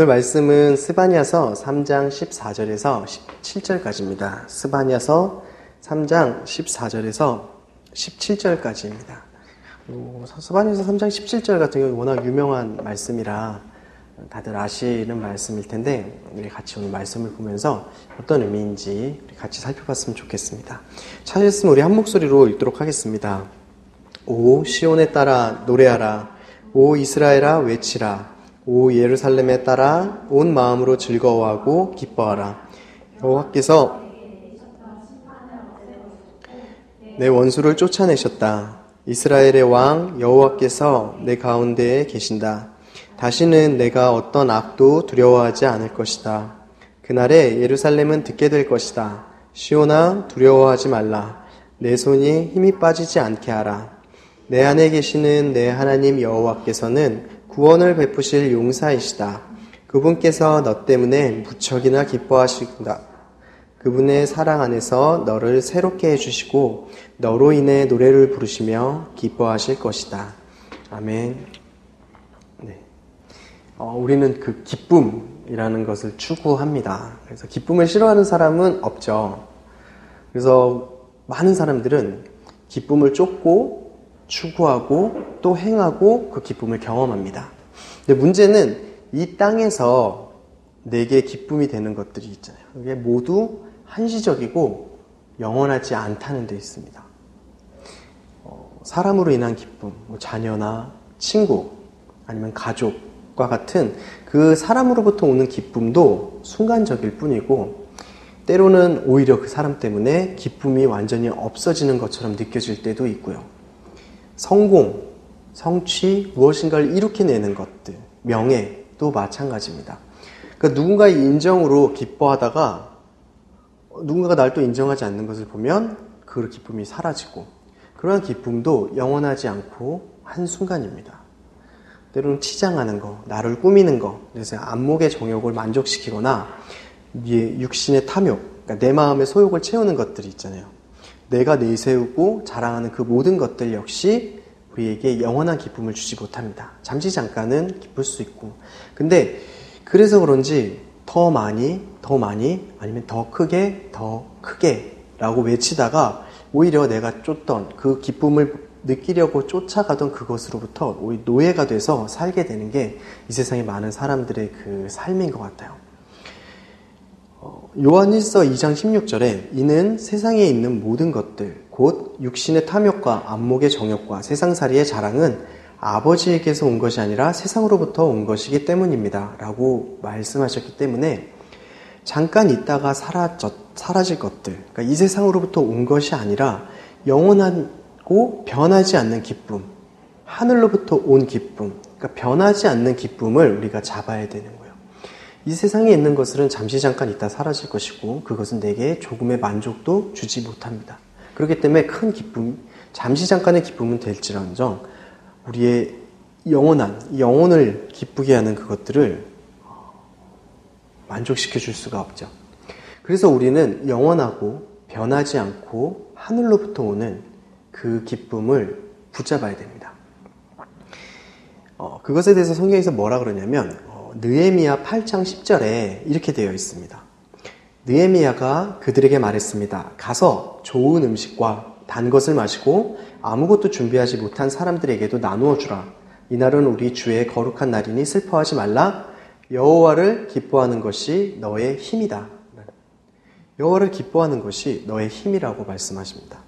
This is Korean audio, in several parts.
오늘 말씀은 스바냐서 3장 14절에서 17절까지입니다. 스바냐서 3장 14절에서 17절까지입니다. 스바냐서 3장 17절 같은 경우 워낙 유명한 말씀이라 다들 아시는 말씀일 텐데 우리 같이 오늘 말씀을 보면서 어떤 의미인지 우리 같이 살펴봤으면 좋겠습니다. 찾으셨으면 우리 한 목소리로 읽도록 하겠습니다. 오 시온에 따라 노래하라. 오 이스라엘아 외치라. 오 예루살렘에 따라 온 마음으로 즐거워하고 기뻐하라. 여호와께서 내 원수를 쫓아내셨다. 이스라엘의 왕 여호와께서 내 가운데에 계신다. 다시는 내가 어떤 악도 두려워하지 않을 것이다. 그날에 예루살렘은 듣게 될 것이다. 시온아 두려워하지 말라. 내 손이 힘이 빠지지 않게 하라. 내 안에 계시는 내 하나님 여호와께서는 구원을 베푸실 용사이시다. 그분께서 너 때문에 무척이나 기뻐하시다. 그분의 사랑 안에서 너를 새롭게 해주시고 너로 인해 노래를 부르시며 기뻐하실 것이다. 아멘. 네. 우리는 그 기쁨이라는 것을 추구합니다. 그래서 기쁨을 싫어하는 사람은 없죠. 그래서 많은 사람들은 기쁨을 쫓고 추구하고 또 행하고 그 기쁨을 경험합니다. 근데 문제는 이 땅에서 내게 기쁨이 되는 것들이 있잖아요. 이게 모두 한시적이고 영원하지 않다는 데 있습니다. 사람으로 인한 기쁨, 자녀나 친구 아니면 가족과 같은 그 사람으로부터 오는 기쁨도 순간적일 뿐이고 때로는 오히려 그 사람 때문에 기쁨이 완전히 없어지는 것처럼 느껴질 때도 있고요. 성공, 성취, 무엇인가를 이룩해내는 것들, 명예도 마찬가지입니다. 그러니까 누군가의 인정으로 기뻐하다가 누군가가 날 또 인정하지 않는 것을 보면 그 기쁨이 사라지고 그러한 기쁨도 영원하지 않고 한순간입니다. 때로는 치장하는 거, 나를 꾸미는 거, 그래서 안목의 정욕을 만족시키거나 육신의 탐욕, 그러니까 내 마음의 소욕을 채우는 것들이 있잖아요. 내가 내세우고 자랑하는 그 모든 것들 역시 우리에게 영원한 기쁨을 주지 못합니다. 잠시 잠깐은 기쁠 수 있고. 근데 그래서 그런지 더 많이 아니면 더 크게 라고 외치다가 오히려 내가 쫓던 그 기쁨을 느끼려고 쫓아가던 그것으로부터 오히려 노예가 돼서 살게 되는 게 이 세상의 많은 사람들의 그 삶인 것 같아요. 요한일서 2장 16절에 이는 세상에 있는 모든 것들 곧 육신의 탐욕과 안목의 정욕과 세상살이의 자랑은 아버지에게서 온 것이 아니라 세상으로부터 온 것이기 때문입니다 라고 말씀하셨기 때문에 잠깐 있다가 사라질 것들, 그러니까 이 세상으로부터 온 것이 아니라 영원하고 변하지 않는 기쁨, 하늘로부터 온 기쁨, 그러니까 변하지 않는 기쁨을 우리가 잡아야 되는 거예요. 이 세상에 있는 것들은 잠시 잠깐 있다 사라질 것이고 그것은 내게 조금의 만족도 주지 못합니다. 그렇기 때문에 큰 기쁨, 잠시 잠깐의 기쁨은 될지언정 우리의 영혼을 기쁘게 하는 그것들을 만족시켜 줄 수가 없죠. 그래서 우리는 영원하고 변하지 않고 하늘로부터 오는 그 기쁨을 붙잡아야 됩니다. 그것에 대해서 성경에서 뭐라 그러냐면 느헤미야 8장 10절에 이렇게 되어 있습니다. 느헤미야가 그들에게 말했습니다. 가서 좋은 음식과 단 것을 마시고 아무것도 준비하지 못한 사람들에게도 나누어 주라. 이날은 우리 주의 거룩한 날이니 슬퍼하지 말라. 여호와를 기뻐하는 것이 너의 힘이다. 여호와를 기뻐하는 것이 너의 힘이라고 말씀하십니다.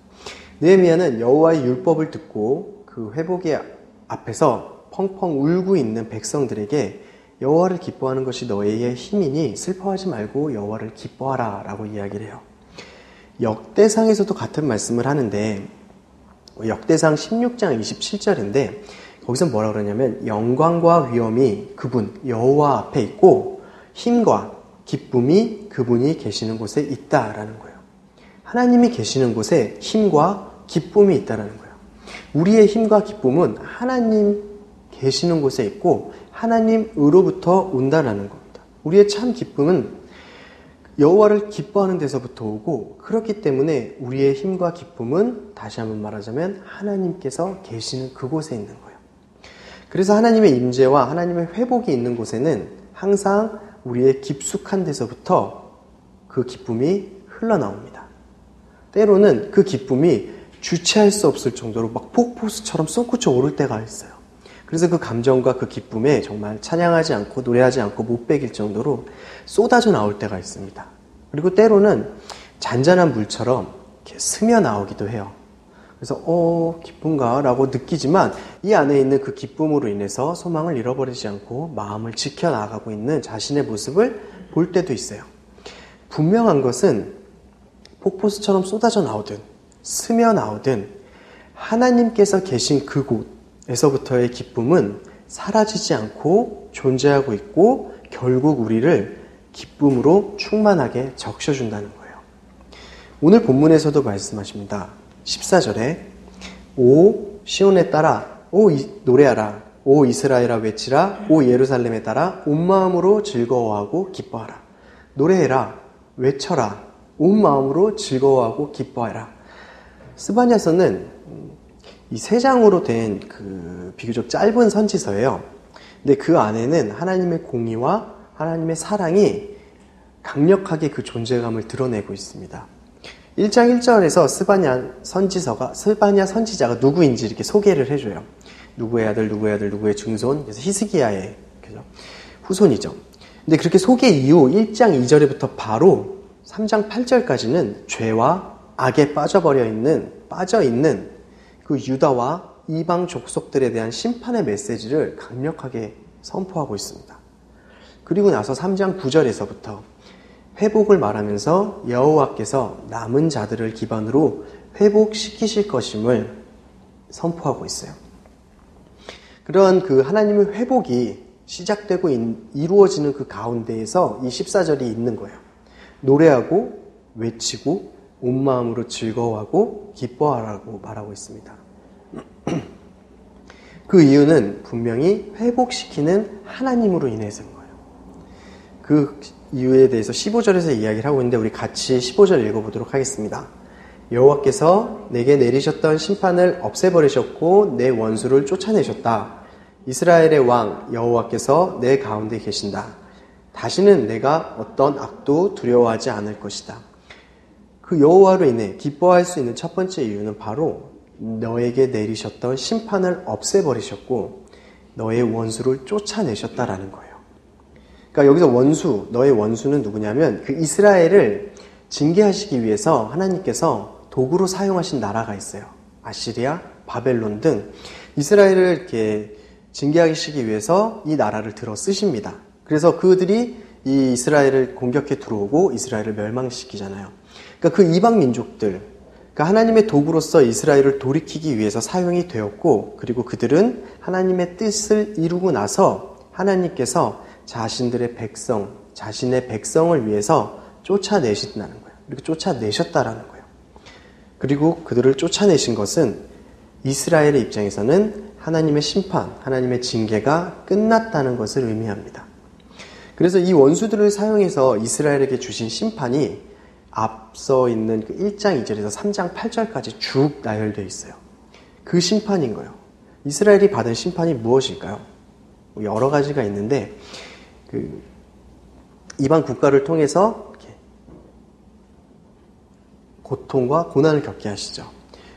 느헤미야는 여호와의 율법을 듣고 그 회복의 앞에서 펑펑 울고 있는 백성들에게 여호와를 기뻐하는 것이 너의 힘이니 슬퍼하지 말고 여호와를 기뻐하라 라고 이야기를 해요. 역대상에서도 같은 말씀을 하는데 역대상 16장 27절인데 거기서 뭐라 그러냐면 영광과 위엄이 그분 여호와 앞에 있고 힘과 기쁨이 그분이 계시는 곳에 있다라는 거예요. 하나님이 계시는 곳에 힘과 기쁨이 있다라는 거예요. 우리의 힘과 기쁨은 하나님 계시는 곳에 있고 하나님으로부터 온다라는 겁니다. 우리의 참 기쁨은 여호와를 기뻐하는 데서부터 오고 그렇기 때문에 우리의 힘과 기쁨은 다시 한번 말하자면 하나님께서 계시는 그곳에 있는 거예요. 그래서 하나님의 임재와 하나님의 회복이 있는 곳에는 항상 우리의 깊숙한 데서부터 그 기쁨이 흘러나옵니다. 때로는 그 기쁨이 주체할 수 없을 정도로 막 폭포수처럼 솟구쳐 오를 때가 있어요. 그래서 그 감정과 그 기쁨에 정말 찬양하지 않고 노래하지 않고 못 베길 정도로 쏟아져 나올 때가 있습니다. 그리고 때로는 잔잔한 물처럼 이렇게 스며 나오기도 해요. 그래서 기쁜가? 라고 느끼지만 이 안에 있는 그 기쁨으로 인해서 소망을 잃어버리지 않고 마음을 지켜나가고 있는 자신의 모습을 볼 때도 있어요. 분명한 것은 폭포수처럼 쏟아져 나오든 스며 나오든 하나님께서 계신 그곳에서부터의 기쁨은 사라지지 않고 존재하고 있고 결국 우리를 기쁨으로 충만하게 적셔준다는 거예요. 오늘 본문에서도 말씀하십니다. 14절에 오 시온에 따라 노래하라 오 이스라엘아 외치라 오 예루살렘에 따라 온 마음으로 즐거워하고 기뻐하라. 노래해라 외쳐라 온 마음으로 즐거워하고 기뻐하라. 스바냐서는 이 세 장으로 된 그 비교적 짧은 선지서예요. 근데 그 안에는 하나님의 공의와 하나님의 사랑이 강력하게 그 존재감을 드러내고 있습니다. 1장 1절에서 스바냐 선지자가 누구인지 이렇게 소개를 해줘요. 누구의 아들, 누구의 증손, 그래서 히스기야의 후손이죠. 근데 그렇게 소개 이후 1장 2절부터 바로 3장 8절까지는 죄와 악에 빠져 있는 그 유다와 이방 족속들에 대한 심판의 메시지를 강력하게 선포하고 있습니다. 그리고 나서 3장 9절에서부터 회복을 말하면서 여호와께서 남은 자들을 기반으로 회복시키실 것임을 선포하고 있어요. 그런 그 하나님의 회복이 시작되고 이루어지는 그 가운데에서 이 14절이 있는 거예요. 노래하고 외치고 온 마음으로 즐거워하고 기뻐하라고 말하고 있습니다. 그 이유는 분명히 회복시키는 하나님으로 인해서인 거예요. 그 이유에 대해서 15절에서 이야기를 하고 있는데 우리 같이 15절 읽어보도록 하겠습니다. 여호와께서 내게 내리셨던 심판을 없애버리셨고 내 원수를 쫓아내셨다. 이스라엘의 왕 여호와께서 내 가운데 계신다. 다시는 내가 어떤 악도 두려워하지 않을 것이다. 그 여호와로 인해 기뻐할 수 있는 첫 번째 이유는 바로 너에게 내리셨던 심판을 없애버리셨고 너의 원수를 쫓아내셨다라는 거예요. 그러니까 여기서 너의 원수는 누구냐면 그 이스라엘을 징계하시기 위해서 하나님께서 도구로 사용하신 나라가 있어요. 아시리아, 바벨론 등 이스라엘을 이렇게 징계하시기 위해서 이 나라를 들어 쓰십니다. 그래서 그들이 이 이스라엘을 공격해 들어오고 이스라엘을 멸망시키잖아요. 그러니까 그 이방 민족들, 그러니까 하나님의 도구로서 이스라엘을 돌이키기 위해서 사용이 되었고, 그리고 그들은 하나님의 뜻을 이루고 나서 하나님께서 자신의 백성을 위해서 쫓아내신다는 거예요. 이렇게 쫓아내셨다라는 거예요. 그리고 그들을 쫓아내신 것은 이스라엘의 입장에서는 하나님의 심판, 하나님의 징계가 끝났다는 것을 의미합니다. 그래서 이 원수들을 사용해서 이스라엘에게 주신 심판이 앞서 있는 그 1장 2절에서 3장 8절까지 쭉 나열되어 있어요. 그 심판인 거예요. 이스라엘이 받은 심판이 무엇일까요? 여러 가지가 있는데 그 이방 국가를 통해서 이렇게 고통과 고난을 겪게 하시죠.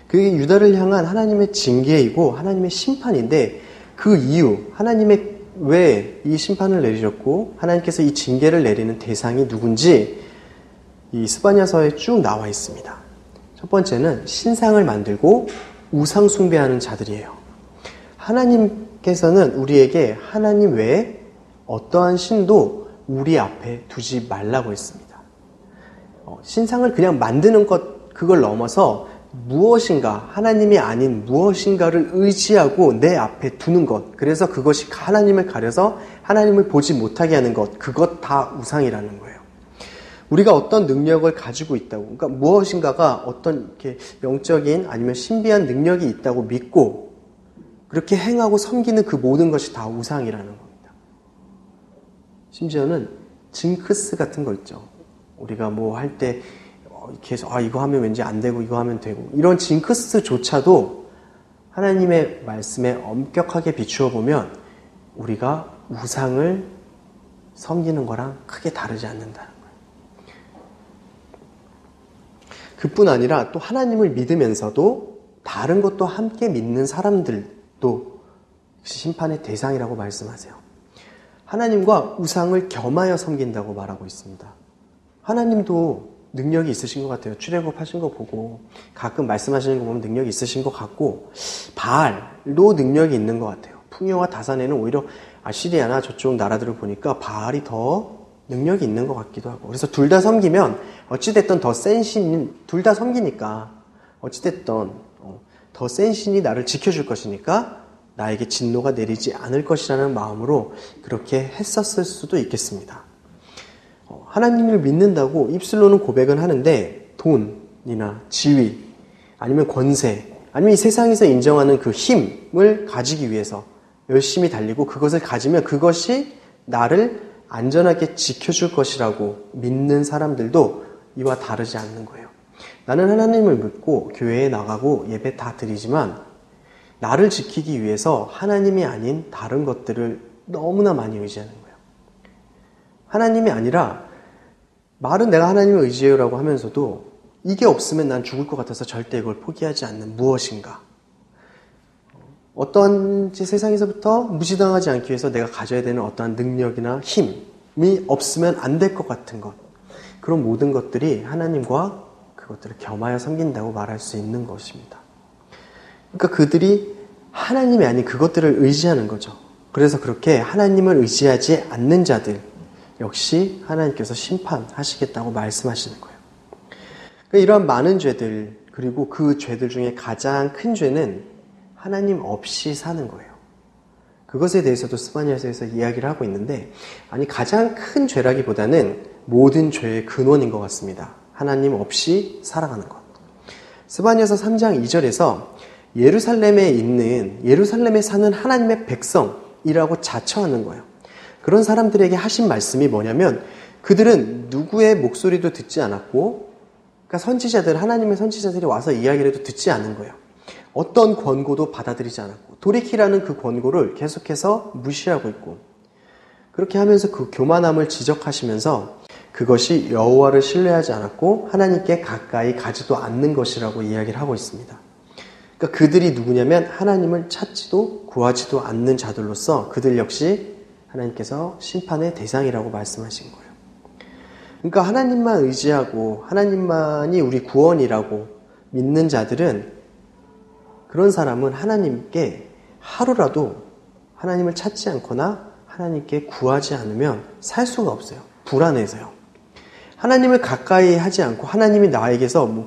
그게 유다를 향한 하나님의 징계이고 하나님의 심판인데 그 이유, 하나님의 왜 이 심판을 내리셨고 하나님께서 이 징계를 내리는 대상이 누군지 이 스바냐서에 쭉 나와 있습니다. 첫 번째는 신상을 만들고 우상 숭배하는 자들이에요. 하나님께서는 우리에게 하나님 외에 어떠한 신도 우리 앞에 두지 말라고 했습니다. 신상을 그냥 만드는 것, 그걸 넘어서 무엇인가, 하나님이 아닌 무엇인가를 의지하고 내 앞에 두는 것, 그래서 그것이 하나님을 가려서 하나님을 보지 못하게 하는 것, 그것 다 우상이라는 거예요. 우리가 어떤 능력을 가지고 있다고, 그러니까 무엇인가가 어떤 이렇게 영적인 아니면 신비한 능력이 있다고 믿고 그렇게 행하고 섬기는 그 모든 것이 다 우상이라는 겁니다. 심지어는 징크스 같은 거 있죠. 우리가 뭐 할 때 계속 이거 하면 왠지 안 되고 이거 하면 되고, 이런 징크스조차도 하나님의 말씀에 엄격하게 비추어 보면 우리가 우상을 섬기는 거랑 크게 다르지 않는다는 거예요. 그뿐 아니라 또 하나님을 믿으면서도 다른 것도 함께 믿는 사람들도 심판의 대상이라고 말씀하세요. 하나님과 우상을 겸하여 섬긴다고 말하고 있습니다. 하나님도 능력이 있으신 것 같아요. 출애굽하신 거 보고 가끔 말씀하시는 거 보면 능력이 있으신 것 같고, 바알도 능력이 있는 것 같아요. 풍요와 다산에는 오히려 아시리아나 저쪽 나라들을 보니까 바알이 더 능력이 있는 것 같기도 하고, 그래서 둘 다 섬기면 어찌됐든 더 센 신인, 둘 다 섬기니까 어찌됐든 더 센 신이 나를 지켜줄 것이니까 나에게 진노가 내리지 않을 것이라는 마음으로 그렇게 했었을 수도 있겠습니다. 하나님을 믿는다고 입술로는 고백은 하는데 돈이나 지위 아니면 권세 아니면 이 세상에서 인정하는 그 힘을 가지기 위해서 열심히 달리고 그것을 가지면 그것이 나를 안전하게 지켜줄 것이라고 믿는 사람들도 이와 다르지 않는 거예요. 나는 하나님을 믿고 교회에 나가고 예배 다 드리지만 나를 지키기 위해서 하나님이 아닌 다른 것들을 너무나 많이 의지하는 거예요. 하나님이 아니라 말은 내가 하나님을 의지해요라고 하면서도 이게 없으면 난 죽을 것 같아서 절대 이걸 포기하지 않는 무엇인가. 어떠한지 세상에서부터 무시당하지 않기 위해서 내가 가져야 되는 어떠한 능력이나 힘이 없으면 안 될 것 같은 것. 그런 모든 것들이 하나님과 그것들을 겸하여 섬긴다고 말할 수 있는 것입니다. 그러니까 그들이 하나님이 아닌 그것들을 의지하는 거죠. 그래서 그렇게 하나님을 의지하지 않는 자들 역시 하나님께서 심판하시겠다고 말씀하시는 거예요. 그러니까 이러한 많은 죄들, 그리고 그 죄들 중에 가장 큰 죄는 하나님 없이 사는 거예요. 그것에 대해서도 스바냐서에서 이야기를 하고 있는데, 아니 가장 큰 죄라기보다는 모든 죄의 근원인 것 같습니다. 하나님 없이 살아가는 것. 스바냐서 3장 2절에서 예루살렘에 사는 하나님의 백성이라고 자처하는 거예요. 그런 사람들에게 하신 말씀이 뭐냐면, 그들은 누구의 목소리도 듣지 않았고, 그러니까 하나님의 선지자들이 와서 이야기를 해도 듣지 않은 거예요. 어떤 권고도 받아들이지 않았고, 돌이키라는 그 권고를 계속해서 무시하고 있고, 그렇게 하면서 그 교만함을 지적하시면서 그것이 여호와를 신뢰하지 않았고 하나님께 가까이 가지도 않는 것이라고 이야기를 하고 있습니다. 그러니까 그들이 누구냐면 하나님을 찾지도 구하지도 않는 자들로서 그들 역시 하나님께서 심판의 대상이라고 말씀하신 거예요. 그러니까 하나님만 의지하고 하나님만이 우리 구원이라고 믿는 자들은, 그런 사람은 하나님께 하루라도 하나님을 찾지 않거나 하나님께 구하지 않으면 살 수가 없어요. 불안해서요. 하나님을 가까이 하지 않고 하나님이 나에게서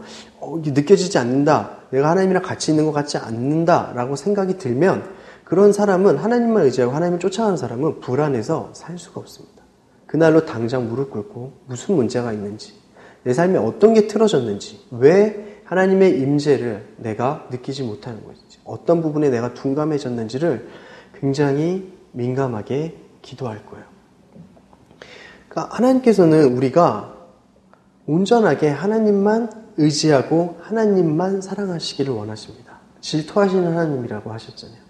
느껴지지 않는다, 내가 하나님이랑 같이 있는 것 같지 않는다 라고 생각이 들면, 그런 사람은, 하나님만 의지하고 하나님을 쫓아가는 사람은 불안해서 살 수가 없습니다. 그날로 당장 무릎 꿇고 무슨 문제가 있는지, 내 삶에 어떤 게 틀어졌는지, 왜 하나님의 임재를 내가 느끼지 못하는 것인지, 어떤 부분에 내가 둔감해졌는지를 굉장히 민감하게 기도할 거예요. 그러니까 하나님께서는 우리가 온전하게 하나님만 의지하고 하나님만 사랑하시기를 원하십니다. 질투하시는 하나님이라고 하셨잖아요.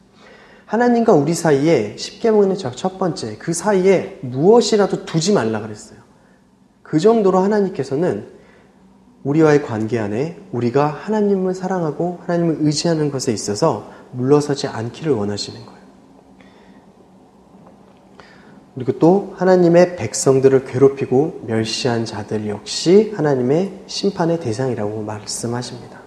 하나님과 우리 사이에 10계명의 첫 번째, 그 사이에 무엇이라도 두지 말라 그랬어요. 그 정도로 하나님께서는 우리와의 관계 안에 우리가 하나님을 사랑하고 하나님을 의지하는 것에 있어서 물러서지 않기를 원하시는 거예요. 그리고 또 하나님의 백성들을 괴롭히고 멸시한 자들 역시 하나님의 심판의 대상이라고 말씀하십니다.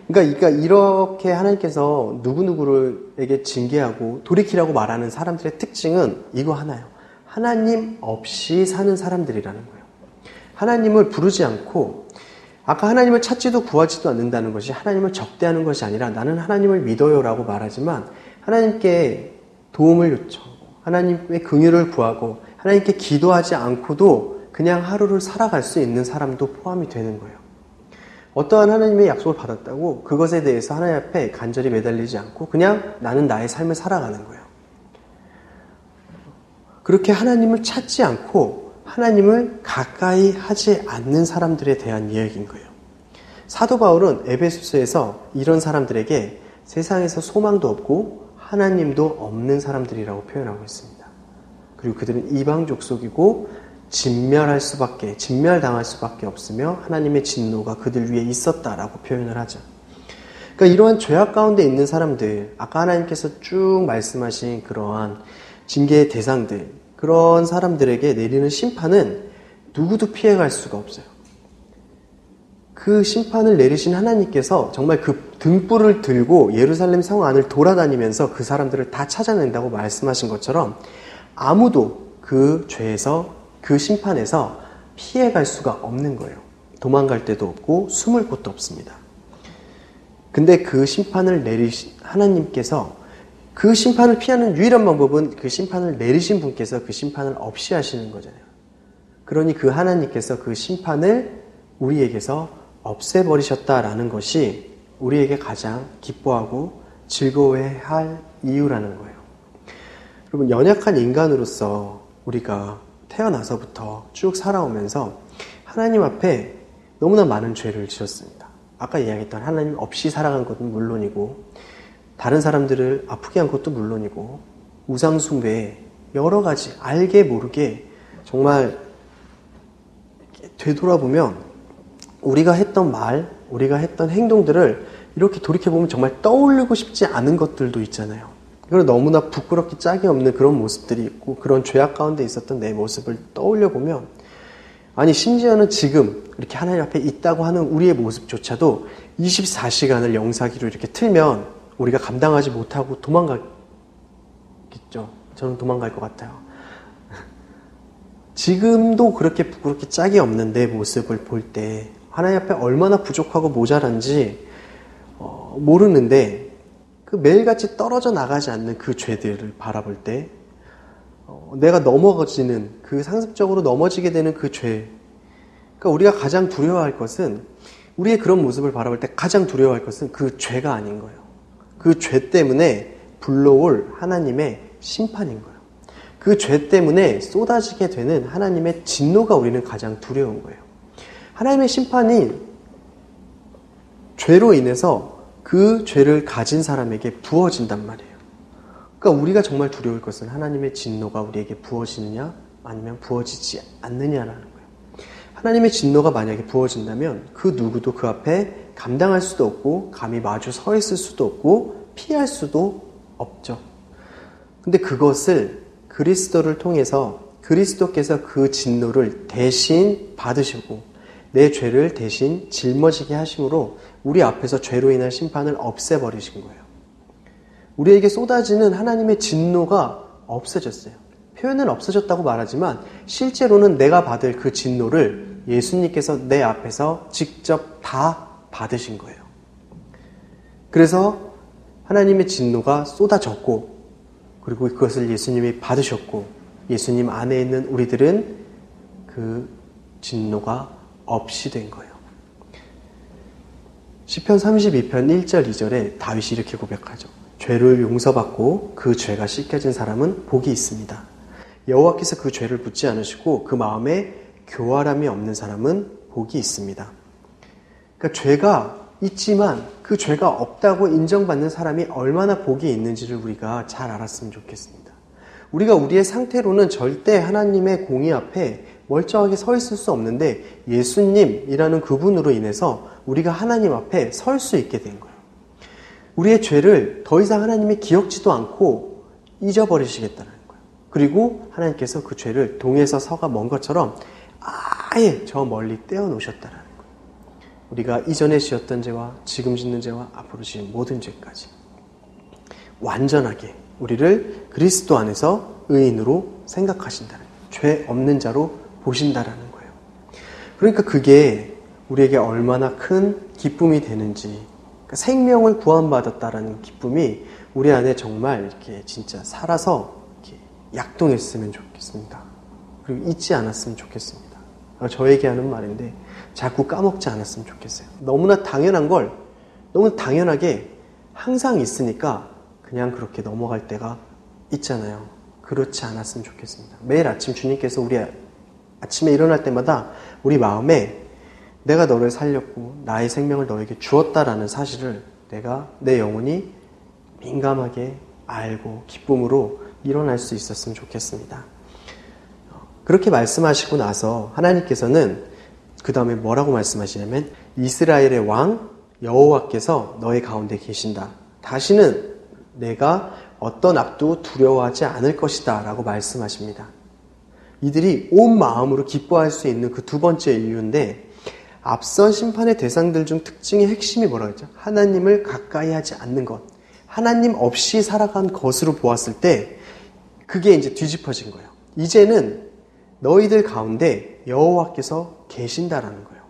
그러니까 이렇게 하나님께서 누구누구에게 징계하고 돌이키라고 말하는 사람들의 특징은 이거 하나예요. 하나님 없이 사는 사람들이라는 거예요. 하나님을 부르지 않고, 아까 하나님을 찾지도 구하지도 않는다는 것이 하나님을 적대하는 것이 아니라, 나는 하나님을 믿어요 라고 말하지만 하나님께 도움을 요청하고 하나님의 긍휼을 구하고 하나님께 기도하지 않고도 그냥 하루를 살아갈 수 있는 사람도 포함이 되는 거예요. 어떠한 하나님의 약속을 받았다고 그것에 대해서 하나님 앞에 간절히 매달리지 않고 그냥 나는 나의 삶을 살아가는 거예요. 그렇게 하나님을 찾지 않고 하나님을 가까이 하지 않는 사람들에 대한 이야기인 거예요. 사도 바울은 에베소서에서 이런 사람들에게 세상에서 소망도 없고 하나님도 없는 사람들이라고 표현하고 있습니다. 그리고 그들은 이방 족속이고 진멸당할 수밖에 없으며 하나님의 진노가 그들 위에 있었다라고 표현을 하죠. 그러니까 이러한 죄악 가운데 있는 사람들, 아까 하나님께서 쭉 말씀하신 그러한 징계의 대상들, 그런 사람들에게 내리는 심판은 누구도 피해갈 수가 없어요. 그 심판을 내리신 하나님께서 정말 그 등불을 들고 예루살렘 성 안을 돌아다니면서 그 사람들을 다 찾아낸다고 말씀하신 것처럼 아무도 그 죄에서, 그 심판에서 피해갈 수가 없는 거예요. 도망갈 데도 없고 숨을 곳도 없습니다. 근데 그 심판을 내리신 하나님께서, 그 심판을 피하는 유일한 방법은 그 심판을 내리신 분께서 그 심판을 없이 하시는 거잖아요. 그러니 그 하나님께서 그 심판을 우리에게서 없애버리셨다라는 것이 우리에게 가장 기뻐하고 즐거워해야 할 이유라는 거예요. 여러분, 연약한 인간으로서 우리가 태어나서부터 쭉 살아오면서 하나님 앞에 너무나 많은 죄를 지었습니다. 아까 이야기했던 하나님 없이 살아간 것은 물론이고, 다른 사람들을 아프게 한 것도 물론이고, 우상숭배, 여러 가지 알게 모르게 정말 되돌아보면 우리가 했던 말, 우리가 했던 행동들을 이렇게 돌이켜보면 정말 떠올리고 싶지 않은 것들도 있잖아요. 그리고 너무나 부끄럽기 짝이 없는 그런 모습들이 있고, 그런 죄악 가운데 있었던 내 모습을 떠올려보면, 아니 심지어는 지금 이렇게 하나님 앞에 있다고 하는 우리의 모습조차도 24시간을 영사기로 이렇게 틀면 우리가 감당하지 못하고 도망가겠죠. 저는 도망갈 것 같아요. 지금도 그렇게 부끄럽게 짝이 없는 내 모습을 볼 때 하나님 앞에 얼마나 부족하고 모자란지 모르는데, 그 매일같이 떨어져 나가지 않는 그 죄들을 바라볼 때 내가 넘어지는, 그 상습적으로 넘어지게 되는 그 죄, 그러니까 우리가 가장 두려워할 것은, 우리의 그런 모습을 바라볼 때 가장 두려워할 것은 그 죄가 아닌 거예요. 그 죄 때문에 불러올 하나님의 심판인 거예요. 그 죄 때문에 쏟아지게 되는 하나님의 진노가 우리는 가장 두려운 거예요. 하나님의 심판이 죄로 인해서 그 죄를 가진 사람에게 부어진단 말이에요. 그러니까 우리가 정말 두려울 것은 하나님의 진노가 우리에게 부어지느냐 아니면 부어지지 않느냐라는 거예요. 하나님의 진노가 만약에 부어진다면 그 누구도 그 앞에 감당할 수도 없고 감히 마주 서 있을 수도 없고 피할 수도 없죠. 근데 그것을 그리스도를 통해서 그리스도께서 그 진노를 대신 받으시고 내 죄를 대신 짊어지게 하심으로 우리 앞에서 죄로 인한 심판을 없애버리신 거예요. 우리에게 쏟아지는 하나님의 진노가 없어졌어요. 표현은 없어졌다고 말하지만 실제로는 내가 받을 그 진노를 예수님께서 내 앞에서 직접 다 받으신 거예요. 그래서 하나님의 진노가 쏟아졌고, 그리고 그것을 예수님이 받으셨고, 예수님 안에 있는 우리들은 그 진노가 없이 된 거예요. 시편 32편 1절 2절에 다윗이 이렇게 고백하죠. 죄를 용서받고 그 죄가 씻겨진 사람은 복이 있습니다. 여호와께서 그 죄를 묻지 않으시고 그 마음에 교활함이 없는 사람은 복이 있습니다. 그러니까 죄가 있지만 그 죄가 없다고 인정받는 사람이 얼마나 복이 있는지를 우리가 잘 알았으면 좋겠습니다. 우리가 우리의 상태로는 절대 하나님의 공의 앞에 멀쩡하게 서 있을 수 없는데 예수님이라는 그분으로 인해서 우리가 하나님 앞에 설 수 있게 된 거예요. 우리의 죄를 더 이상 하나님이 기억지도 않고 잊어버리시겠다는 거예요. 그리고 하나님께서 그 죄를 동에서 서가 먼 것처럼 아예 저 멀리 떼어놓으셨다는 거예요. 우리가 이전에 지었던 죄와 지금 짓는 죄와 앞으로 지을 모든 죄까지 완전하게 우리를 그리스도 안에서 의인으로 생각하신다는 거예요. 죄 없는 자로 보신다라는 거예요. 그러니까 그게 우리에게 얼마나 큰 기쁨이 되는지, 그러니까 생명을 구원받았다라는 기쁨이 우리 안에 정말 이렇게 진짜 살아서 이렇게 약동했으면 좋겠습니다. 그리고 잊지 않았으면 좋겠습니다. 저에게 하는 말인데 자꾸 까먹지 않았으면 좋겠어요. 너무나 당연한 걸 너무 당연하게 항상 있으니까 그냥 그렇게 넘어갈 때가 있잖아요. 그렇지 않았으면 좋겠습니다. 매일 아침 주님께서 우리 아침에 일어날 때마다 우리 마음에 내가 너를 살렸고 나의 생명을 너에게 주었다라는 사실을 내가 내 영혼이 민감하게 알고 기쁨으로 일어날 수 있었으면 좋겠습니다. 그렇게 말씀하시고 나서 하나님께서는 그 다음에 뭐라고 말씀하시냐면 이스라엘의 왕 여호와께서 너희 가운데 계신다. 다시는 내가 어떤 악도 두려워하지 않을 것이다 라고 말씀하십니다. 이들이 온 마음으로 기뻐할 수 있는 그 두 번째 이유인데, 앞선 심판의 대상들 중 특징의 핵심이 뭐라고 했죠? 하나님을 가까이 하지 않는 것. 하나님 없이 살아간 것으로 보았을 때 그게 이제 뒤집어진 거예요. 이제는 너희들 가운데 여호와께서 계신다라는 거예요.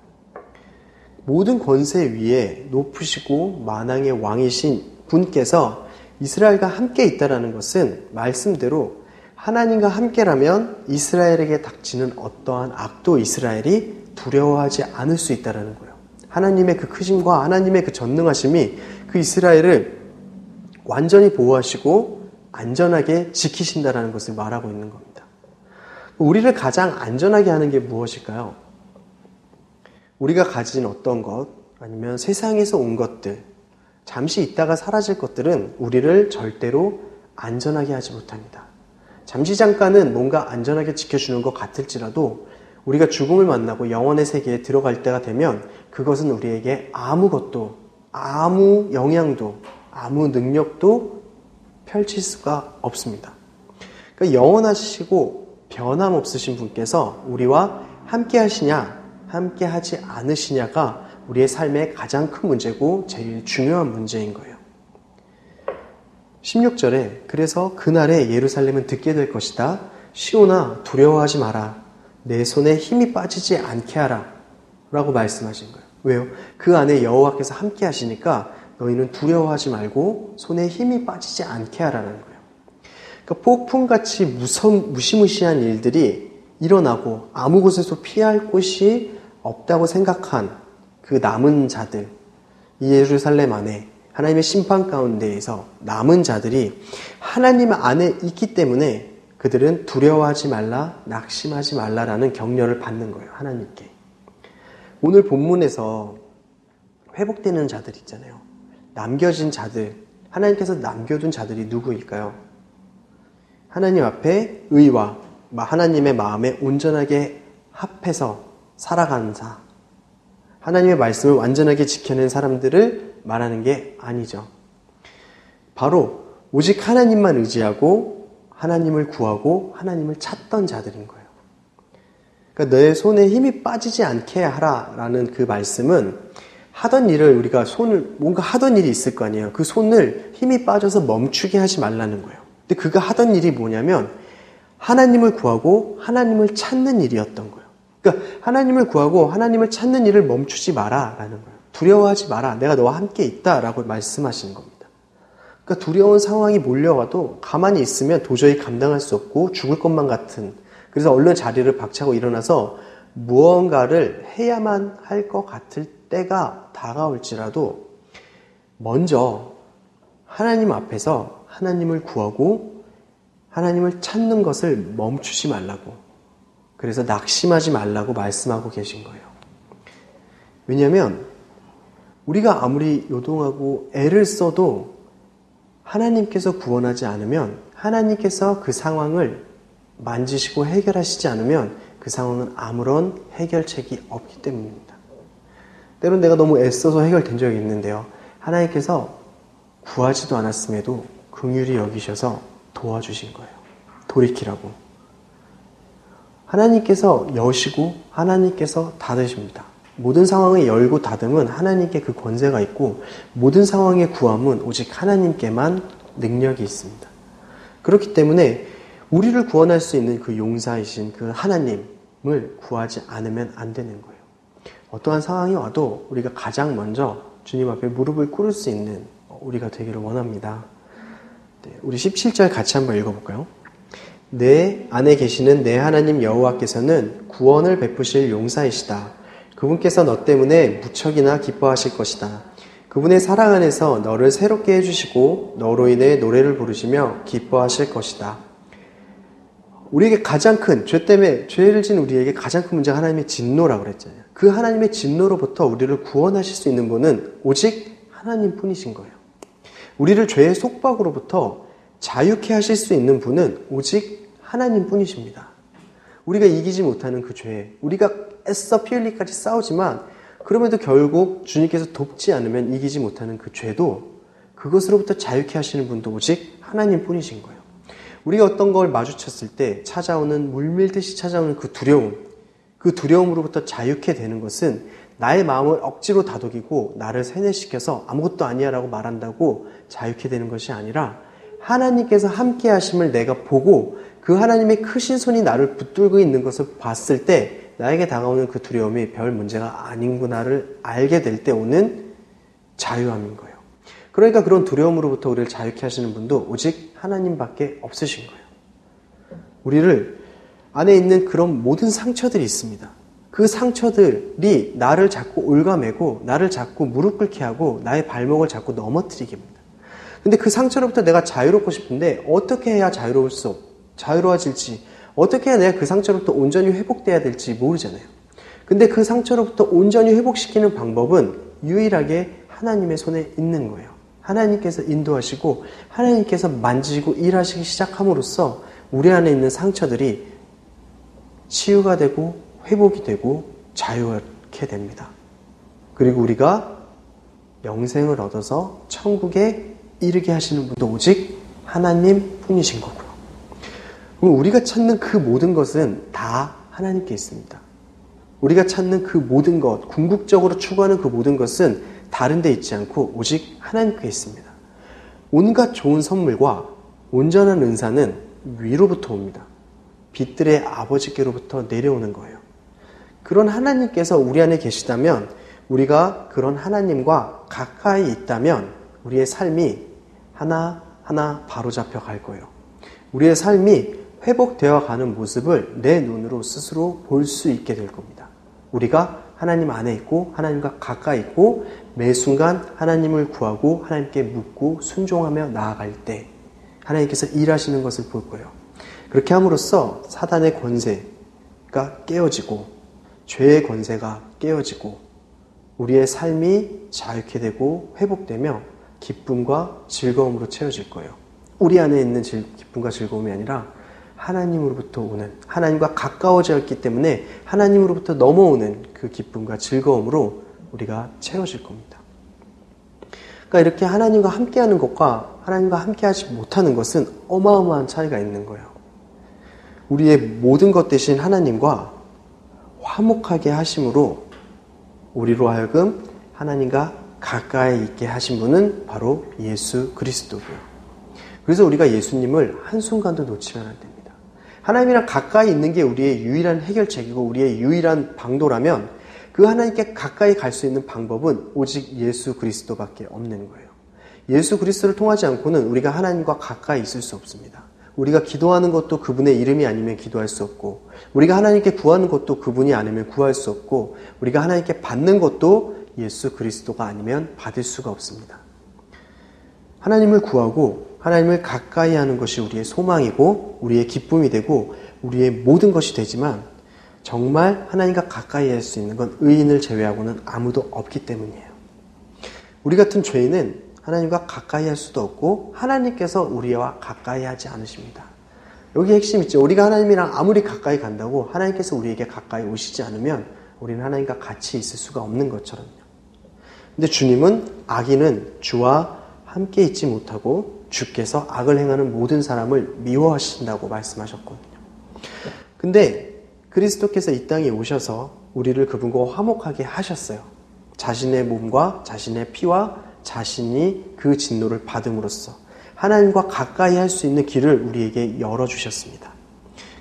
모든 권세 위에 높으시고 만왕의 왕이신 분께서 이스라엘과 함께 있다라는 것은 말씀대로 하나님과 함께라면 이스라엘에게 닥치는 어떠한 악도 이스라엘이 두려워하지 않을 수 있다는 거예요. 하나님의 그 크심과 하나님의 그 전능하심이 그 이스라엘을 완전히 보호하시고 안전하게 지키신다는 것을 말하고 있는 겁니다. 우리를 가장 안전하게 하는 게 무엇일까요? 우리가 가진 어떤 것, 아니면 세상에서 온 것들, 잠시 있다가 사라질 것들은 우리를 절대로 안전하게 하지 못합니다. 잠시 잠깐은 뭔가 안전하게 지켜주는 것 같을지라도 우리가 죽음을 만나고 영원의 세계에 들어갈 때가 되면 그것은 우리에게 아무것도, 아무 영향도, 아무 능력도 펼칠 수가 없습니다. 그러니까 영원하시고 변함없으신 분께서 우리와 함께 하시냐, 함께 하지 않으시냐가 우리의 삶의 가장 큰 문제고 제일 중요한 문제인 거예요. 16절에 그래서 그날에 예루살렘은 듣게 될 것이다. 시온아 두려워하지 마라. 내 손에 힘이 빠지지 않게 하라. 라고 말씀하신 거예요. 왜요? 그 안에 여호와께서 함께 하시니까 너희는 두려워하지 말고 손에 힘이 빠지지 않게 하라는 거예요. 그러니까 폭풍같이 무시무시한 일들이 일어나고 아무 곳에서 피할 곳이 없다고 생각한 그 남은 자들, 이 예루살렘 안에 하나님의 심판 가운데에서 남은 자들이 하나님 안에 있기 때문에 그들은 두려워하지 말라, 낙심하지 말라라는 격려를 받는 거예요. 하나님께. 오늘 본문에서 회복되는 자들 있잖아요. 남겨진 자들, 하나님께서 남겨둔 자들이 누구일까요? 하나님 앞에 의와 하나님의 마음에 온전하게 합해서 살아가는 자, 하나님의 말씀을 완전하게 지켜낸 사람들을 말하는 게 아니죠. 바로 오직 하나님만 의지하고 하나님을 구하고 하나님을 찾던 자들인 거예요. 그러니까 내 손에 힘이 빠지지 않게 하라라는 그 말씀은 하던 일을 우리가 뭔가 하던 일이 있을 거 아니에요. 그 손을 힘이 빠져서 멈추게 하지 말라는 거예요. 근데 그가 하던 일이 뭐냐면 하나님을 구하고 하나님을 찾는 일이었던 거예요. 그러니까 하나님을 구하고 하나님을 찾는 일을 멈추지 마라라는 거예요. 두려워하지 마라. 내가 너와 함께 있다라고 말씀하시는 겁니다. 그러니까 두려운 상황이 몰려와도 가만히 있으면 도저히 감당할 수 없고 죽을 것만 같은, 그래서 얼른 자리를 박차고 일어나서 무언가를 해야만 할 것 같을 때가 다가올지라도 먼저 하나님 앞에서 하나님을 구하고 하나님을 찾는 것을 멈추지 말라고, 그래서 낙심하지 말라고 말씀하고 계신 거예요. 왜냐하면 우리가 아무리 요동하고 애를 써도 하나님께서 구원하지 않으면, 하나님께서 그 상황을 만지시고 해결하시지 않으면 그 상황은 아무런 해결책이 없기 때문입니다. 때론 내가 너무 애써서 해결된 적이 있는데요. 하나님께서 구하지도 않았음에도 긍휼히 여기셔서 도와주신 거예요. 돌이키라고. 하나님께서 여시고 하나님께서 닫으십니다. 모든 상황을 열고 닫음은 하나님께 그 권세가 있고 모든 상황의 구함은 오직 하나님께만 능력이 있습니다. 그렇기 때문에 우리를 구원할 수 있는 그 용사이신 그 하나님을 구하지 않으면 안 되는 거예요. 어떠한 상황이 와도 우리가 가장 먼저 주님 앞에 무릎을 꿇을 수 있는 우리가 되기를 원합니다. 우리 17절 같이 한번 읽어볼까요? 내 안에 계시는 내 하나님 여호와께서는 구원을 베푸실 용사이시다. 그분께서 너 때문에 무척이나 기뻐하실 것이다. 그분의 사랑 안에서 너를 새롭게 해주시고 너로 인해 노래를 부르시며 기뻐하실 것이다. 우리에게 가장 큰, 죄 때문에 죄를 진 우리에게 가장 큰 문제가 하나님의 진노라고 그랬잖아요. 그 하나님의 진노로부터 우리를 구원하실 수 있는 분은 오직 하나님 뿐이신 거예요. 우리를 죄의 속박으로부터 자유케 하실 수 있는 분은 오직 하나님 뿐이십니다. 우리가 이기지 못하는 그 죄, 우리가 애써 피 흘리까지 싸우지만 그럼에도 결국 주님께서 돕지 않으면 이기지 못하는 그 죄도 그것으로부터 자유케 하시는 분도 오직 하나님 뿐이신 거예요. 우리가 어떤 걸 마주쳤을 때 찾아오는 물밀듯이 찾아오는 그 두려움으로부터 자유케 되는 것은 나의 마음을 억지로 다독이고 나를 세뇌시켜서 아무것도 아니야 라고 말한다고 자유케 되는 것이 아니라 하나님께서 함께 하심을 내가 보고 그 하나님의 크신 손이 나를 붙들고 있는 것을 봤을 때 나에게 다가오는 그 두려움이 별 문제가 아닌구나를 알게 될 때 오는 자유함인 거예요. 그러니까 그런 두려움으로부터 우리를 자유케 하시는 분도 오직 하나님밖에 없으신 거예요. 우리를 안에 있는 그런 모든 상처들이 있습니다. 그 상처들이 나를 자꾸 올가매고 나를 자꾸 무릎 꿇게 하고 나의 발목을 자꾸 넘어뜨리게 합니다. 근데 그 상처로부터 내가 자유롭고 싶은데 어떻게 해야 자유로워질지, 어떻게 해야 내가 그 상처로부터 온전히 회복돼야 될지 모르잖아요. 근데 그 상처로부터 온전히 회복시키는 방법은 유일하게 하나님의 손에 있는 거예요. 하나님께서 인도하시고 하나님께서 만지시고 일하시기 시작함으로써 우리 안에 있는 상처들이 치유가 되고 회복이 되고 자유롭게 됩니다. 그리고 우리가 영생을 얻어서 천국에 이르게 하시는 분도 오직 하나님 뿐이신 거고요. 그럼 우리가 찾는 그 모든 것은 다 하나님께 있습니다. 우리가 찾는 그 모든 것, 궁극적으로 추구하는 그 모든 것은 다른 데 있지 않고 오직 하나님께 있습니다. 온갖 좋은 선물과 온전한 은사는 위로부터 옵니다. 빛들의 아버지께로부터 내려오는 거예요. 그런 하나님께서 우리 안에 계시다면, 우리가 그런 하나님과 가까이 있다면 우리의 삶이 하나하나 바로잡혀 갈 거예요. 우리의 삶이 회복되어 가는 모습을 내 눈으로 스스로 볼 수 있게 될 겁니다. 우리가 하나님 안에 있고 하나님과 가까이 있고 매 순간 하나님을 구하고 하나님께 묻고 순종하며 나아갈 때 하나님께서 일하시는 것을 볼 거예요. 그렇게 함으로써 사단의 권세가 깨어지고 죄의 권세가 깨어지고 우리의 삶이 자유케 되고 회복되며 기쁨과 즐거움으로 채워질 거예요. 우리 안에 있는 기쁨과 즐거움이 아니라 하나님으로부터 오는, 하나님과 가까워졌기 때문에 하나님으로부터 넘어오는 그 기쁨과 즐거움으로 우리가 채워질 겁니다. 그러니까 이렇게 하나님과 함께하는 것과 하나님과 함께하지 못하는 것은 어마어마한 차이가 있는 거예요. 우리의 모든 것 대신 하나님과 화목하게 하심으로 우리로 하여금 하나님과 가까이 있게 하신 분은 바로 예수 그리스도고요. 그래서 우리가 예수님을 한순간도 놓치면 안 됩니다. 하나님이랑 가까이 있는 게 우리의 유일한 해결책이고 우리의 유일한 방도라면 그 하나님께 가까이 갈 수 있는 방법은 오직 예수 그리스도밖에 없는 거예요. 예수 그리스도를 통하지 않고는 우리가 하나님과 가까이 있을 수 없습니다. 우리가 기도하는 것도 그분의 이름이 아니면 기도할 수 없고, 우리가 하나님께 구하는 것도 그분이 아니면 구할 수 없고, 우리가 하나님께 받는 것도 예수 그리스도가 아니면 받을 수가 없습니다. 하나님을 구하고 하나님을 가까이 하는 것이 우리의 소망이고 우리의 기쁨이 되고 우리의 모든 것이 되지만 정말 하나님과 가까이 할 수 있는 건 의인을 제외하고는 아무도 없기 때문이에요. 우리 같은 죄인은 하나님과 가까이 할 수도 없고 하나님께서 우리와 가까이 하지 않으십니다. 여기 핵심 있죠. 우리가 하나님이랑 아무리 가까이 간다고 하나님께서 우리에게 가까이 오시지 않으면 우리는 하나님과 같이 있을 수가 없는 것처럼요. 근데 주님은 악인은 주와 함께 있지 못하고 주께서 악을 행하는 모든 사람을 미워하신다고 말씀하셨거든요. 근데 그리스도께서 이 땅에 오셔서 우리를 그분과 화목하게 하셨어요. 자신의 몸과 자신의 피와 자신이 그 진노를 받음으로써 하나님과 가까이 할 수 있는 길을 우리에게 열어주셨습니다.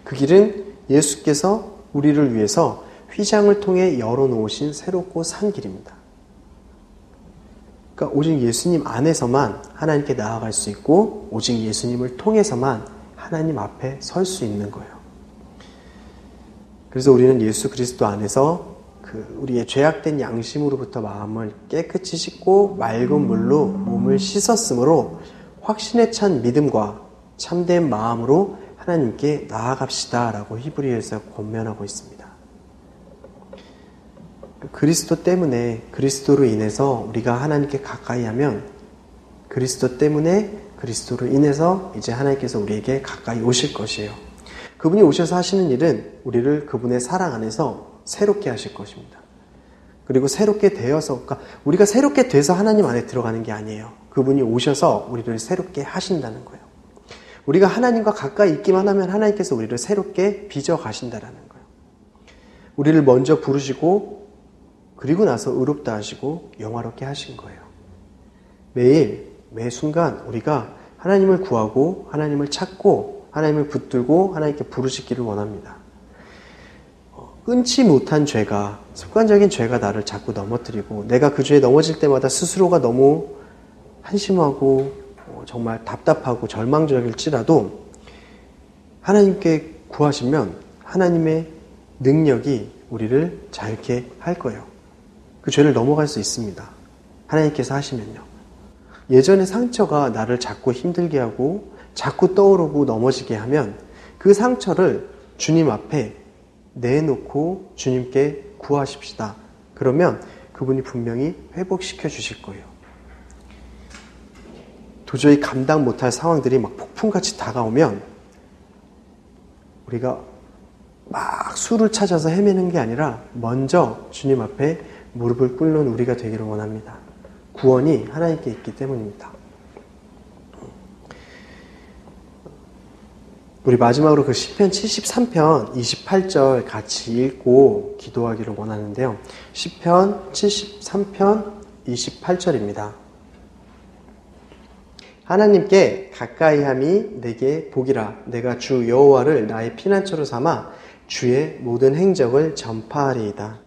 그 길은 예수께서 우리를 위해서 휘장을 통해 열어놓으신 새롭고 산 길입니다. 그러니까 오직 예수님 안에서만 하나님께 나아갈 수 있고 오직 예수님을 통해서만 하나님 앞에 설 수 있는 거예요. 그래서 우리는 예수 그리스도 안에서 우리의 죄악된 양심으로부터 마음을 깨끗이 씻고 맑은 물로 몸을 씻었으므로 확신에 찬 믿음과 참된 마음으로 하나님께 나아갑시다 라고 히브리서에서 권면하고 있습니다. 그리스도 때문에, 그리스도로 인해서 우리가 하나님께 가까이 하면 그리스도 때문에, 그리스도로 인해서 이제 하나님께서 우리에게 가까이 오실 것이에요. 그분이 오셔서 하시는 일은 우리를 그분의 사랑 안에서 새롭게 하실 것입니다. 그리고 새롭게 되어서, 그러니까 우리가 새롭게 돼서 하나님 안에 들어가는 게 아니에요. 그분이 오셔서 우리를 새롭게 하신다는 거예요. 우리가 하나님과 가까이 있기만 하면 하나님께서 우리를 새롭게 빚어 가신다라는 거예요. 우리를 먼저 부르시고 그리고 나서 의롭다 하시고 영화롭게 하신 거예요. 매일 매 순간 우리가 하나님을 구하고 하나님을 찾고 하나님을 붙들고 하나님께 부르시기를 원합니다. 끊지 못한 죄가, 습관적인 죄가 나를 자꾸 넘어뜨리고 내가 그 죄에 넘어질 때마다 스스로가 너무 한심하고 정말 답답하고 절망적일지라도 하나님께 구하시면 하나님의 능력이 우리를 자유케 할 거예요. 그 죄를 넘어갈 수 있습니다. 하나님께서 하시면요. 예전의 상처가 나를 자꾸 힘들게 하고 자꾸 떠오르고 넘어지게 하면 그 상처를 주님 앞에 내놓고 주님께 구하십시다. 그러면 그분이 분명히 회복시켜 주실 거예요. 도저히 감당 못할 상황들이 막 폭풍같이 다가오면 우리가 막 수를 찾아서 헤매는 게 아니라 먼저 주님 앞에 무릎을 꿇는 우리가 되기를 원합니다. 구원이 하나님께 있기 때문입니다. 우리 마지막으로 그 시편 73편 28절 같이 읽고 기도하기를 원하는데요. 시편 73편 28절입니다. 하나님께 가까이함이 내게 복이라. 내가 주 여호와를 나의 피난처로 삼아 주의 모든 행적을 전파하리이다.